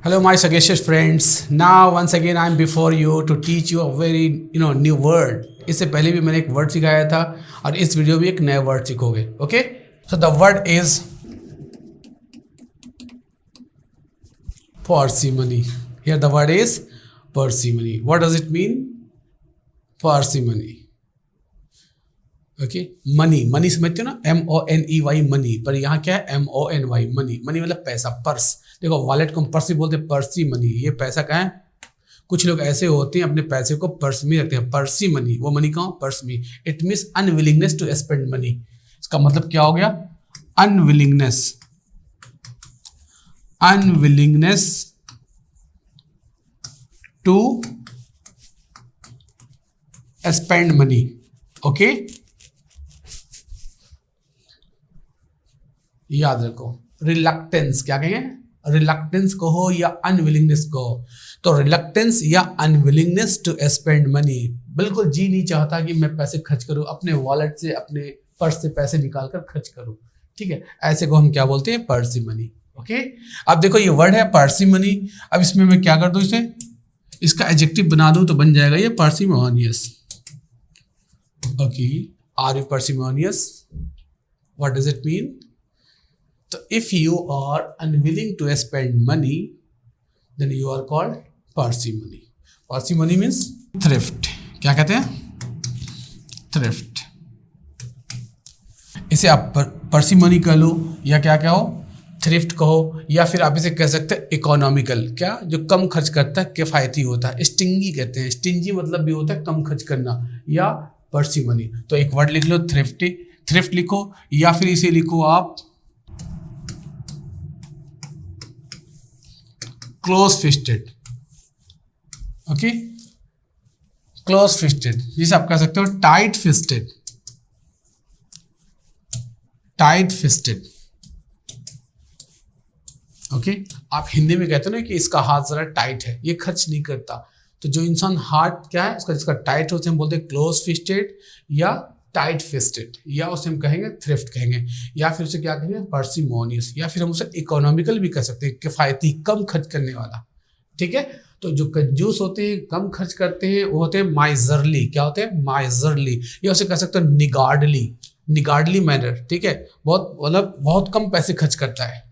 Hello, my sagacious friends. Now, once again, I'm before you to teach you a very new word. इससे पहले भी मैंने एक word सिखाया था और इस वीडियो में एक नया वर्ड सीखोगे. Okay? So the word is parsimony. Here the word is parsimony. What does it mean? Parsimony. Okay money समझते हो ना, MONEY मनी, पर यहाँ क्या है MONY मनी. मनी मतलब पैसा, पर्स. देखो वॉलेट को हम पर्स भी बोलते हैं, पर्सी मनी. ये पैसा कहाँ है? कुछ लोग ऐसे होते हैं अपने पैसे को पर्स में रखते हैं, पर्सी मनी. वो मनी कहाँ? पर्स में. It means unwillingness to spend money. इसका मतलब क्या हो गया? Unwillingness to spend money. Okay, याद रखो. रिलक्टेंस क्या कहेंगे? रिलक्टेंस कहो या अनविलिंगनेस कहो. तो रिलक्टेंस या अनविलिंगनेस टू स्पेंड मनी. बिल्कुल जी नहीं चाहता कि मैं पैसे खर्च करूं, अपने वॉलेट से, अपने पर्स से पैसे निकाल कर खर्च करूं. ठीक है, ऐसे को हम क्या बोलते हैं? पर्सी मनी. ओके, अब देखो ये वर्ड है पर्सी मनी. अब इसमें मैं क्या कर दूं, इसे इसका एडजेक्टिव बना दूं तो बन जाएगा ये parsimonious. Okay, are you parsimonious? What does it mean? So if you are unwilling to spend money, then you are called parsimony. Parsimony means thrift. क्या कहते हैं? Thrift. इसे आप parsimony कह लो या क्या कहो? थ्रिफ्ट कहो, या फिर आप इसे कह सकते हैं इकोनॉमिकल. क्या? जो कम खर्च करता है, किफायती होता है. स्टिंगी कहते हैं. स्टिंजी मतलब भी होता है कम खर्च करना, या parsimony. तो एक वर्ड लिख लो थ्रिफ्टी, थ्रिफ्ट लिखो, या फिर इसे लिखो आप close fisted. Okay, close fisted, जिसे आप कह सकते हो tight fisted. Tight fisted. Okay, आप हिंदी में कहते हो ना कि इसका हाथ जरा टाइट है, ये खर्च नहीं करता. तो जो इंसान हाथ क्या है उसका, जिसका टाइट होता है, हम बोलते हैं क्लोज फिस्टेड या टाइट फिस्टेड, या उसे हम कहेंगे थ्रिफ्ट कहेंगे, या फिर उसे क्या कहेंगे? पार्सिमोनियस, या फिर हम उसे इकोनॉमिकल भी कह सकते हैं, किफायती, कम खर्च करने वाला. ठीक है, तो जो कंजूस होते हैं, कम खर्च करते हैं, वो होते हैं माइजरली. क्या होते हैं? माइजरली. या उसे कह सकते हैं निगार्डली मैनर. ठीक है, बहुत मतलब बहुत कम पैसे खर्च करता है.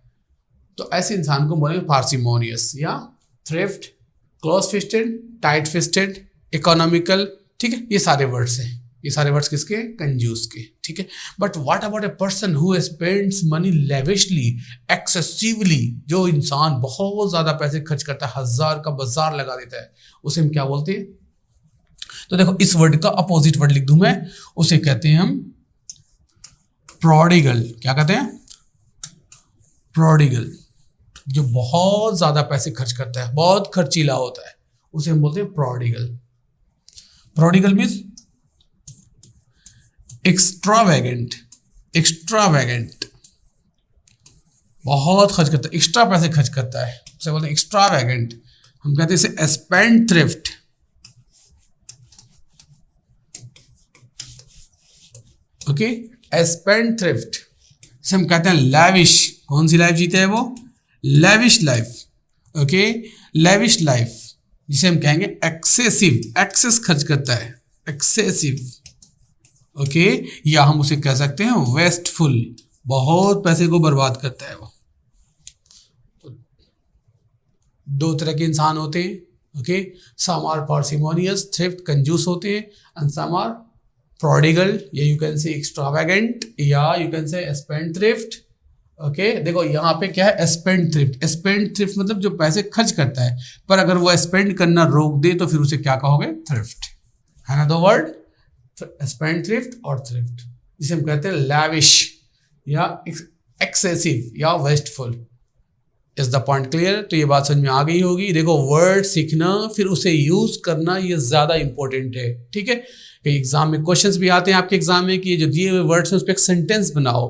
तो ऐसे इंसान को बोलेंगे पार्सिमोनियस या thrift, close fisted, tight fisted, economical. ठीक है, ये सारे वर्ड्स हैं. ये सारे वर्ड्स किसके? कंजूस के. ठीक है, but what about a person who spends money lavishly, excessively. जो इंसान बहुत ज्यादा पैसे खर्च करता है, हजार का बाजार लगा देता है, उसे हम क्या बोलते हैं? तो देखो इस वर्ड का अपोजिट वर्ड लिख दूं मैं, उसे कहते हैं हम प्रोडिगल. क्या कहते हैं? प्रोडिगल. जो बहुत ज्यादा पैसे खर्च करता है, बहुत खर्चीला होता है, उसे हम बोलते हैं प्रोडिगल. Prodigal means extravagant. बहुत खर्च करता है, एक्स्ट्रा पैसे खर्च करता है, उसे बोलते हैं एक्स्ट्रावेगेंट. हम कहते हैं इसे spend thrift. Okay, spend thrift. इसे हम कहते हैं लैविश. कौन सी लाइफ जीते है वो? Lavish life. Okay, lavish life, जिसे हम कहेंगे एक्सेसिव. एक्सेस खर्च करता है, एक्सेसिव. ओके, या हम उसे कह सकते हैं वेस्टफुल. बहुत पैसे को बर्बाद करता है वो. तो दो तरह के इंसान होते हैं. Okay, some are parsimonious, thrift, कंजूस होते हैं, एंड सम आर प्रोडिगल, या यू कैन से एक्स्ट्रावेगेंट, या you can say spendthrift. Okay, देखो यहाँ पे क्या है? Spend thrift. स्पेंड थ्रिफ्ट मतलब जो पैसे खर्च करता है, पर अगर वो स्पेंड करना रोक दे तो फिर उसे क्या कहोगे? थ्रिफ्ट. है ना दो वर्ड, स्पेंड थ्रिफ्ट और थ्रिफ्ट, जिसे हम कहते हैं लैविश या एक्सेसिव या wasteful. Is the point clear? तो ये बात समझ में आ गई होगी. देखो वर्ड सीखना फिर उसे यूज करना, ये ज्यादा इंपॉर्टेंट है. ठीक है, कई एग्जाम में क्वेश्चंस भी आते हैं आपके एग्जाम में कि ये जो दिए हुए वर्ड्स हैं उस पर एक सेंटेंस बनाओ.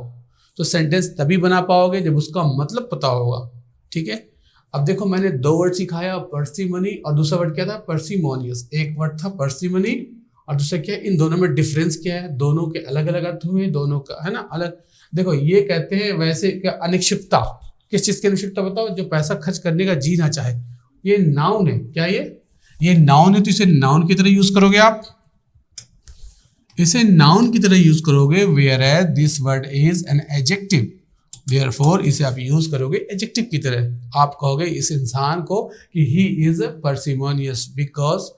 तो सेंटेंस तभी बना पाओगे जब उसका मतलब पता होगा. ठीक है, अब देखो मैंने दो वर्ड सिखाया, पर्सिमनी और दूसरा वर्ड क्या था? पर्सिमोनियस. एक वर्ड था पर्सिमनी और दूसरा क्या है? इन दोनों में डिफरेंस क्या है? दोनों के अलग अलग अर्थ हुए, दोनों का है ना अलग. देखो ये कहते हैं वैसे क्या? अनिक्षिप्तता. किस चीज की अनुष्ठिता बताओ? जो पैसा खर्च करने का जी ना चाहे। ये नाउन है, क्या ये नाउन है, तो इसे नाउन की तरह यूज करोगे आप, इसे नाउन की तरह यूज करोगे। Whereas this word is an adjective, therefore इसे आप यूज करोगे एडजेक्टिव की तरह। आप कहोगे इस इंसान को कि ही इज पार्सिमोनियस, बिकॉज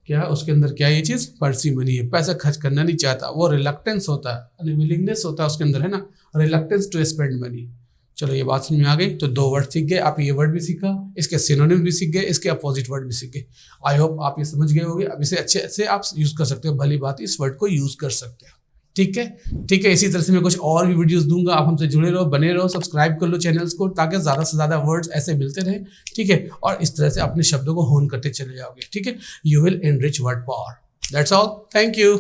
क्या उसके अंदर क्या ये चीज पार्सिमनी है, पैसा खर्च करना नहीं चाहता, वो रिलक्टेंस होता है, अनविलिंगनेस होता है उसके अंदर, है ना, रिलक्टेंस टू स्पेंड मनी। चलो ये बात समझ में आ गई। तो 2 वर्ड सीख गए आप, ये वर्ड भी सीखा, इसके सिनोनिम भी सीख गए, इसके अपोजिट वर्ड भी सीख गए। आई होप आप ये समझ गए होंगे। अब इसे अच्छे से आप यूज कर सकते हो, भली बात इस वर्ड को यूज कर सकते हो। ठीक है, ठीक है। इसी तरह से मैं कुछ और भी वीडियोस दूंगा, आप हमसे जुड़े रहो, बने रहो, सब्सक्राइब कर लो चैनल्स को, ताकि ज़्यादा से ज़्यादा वर्ड्स ऐसे मिलते रहे। ठीक है, और इस तरह से अपने शब्दों को होन करते चले जाओगे। ठीक है, you will enrich word power. That's all, thank you.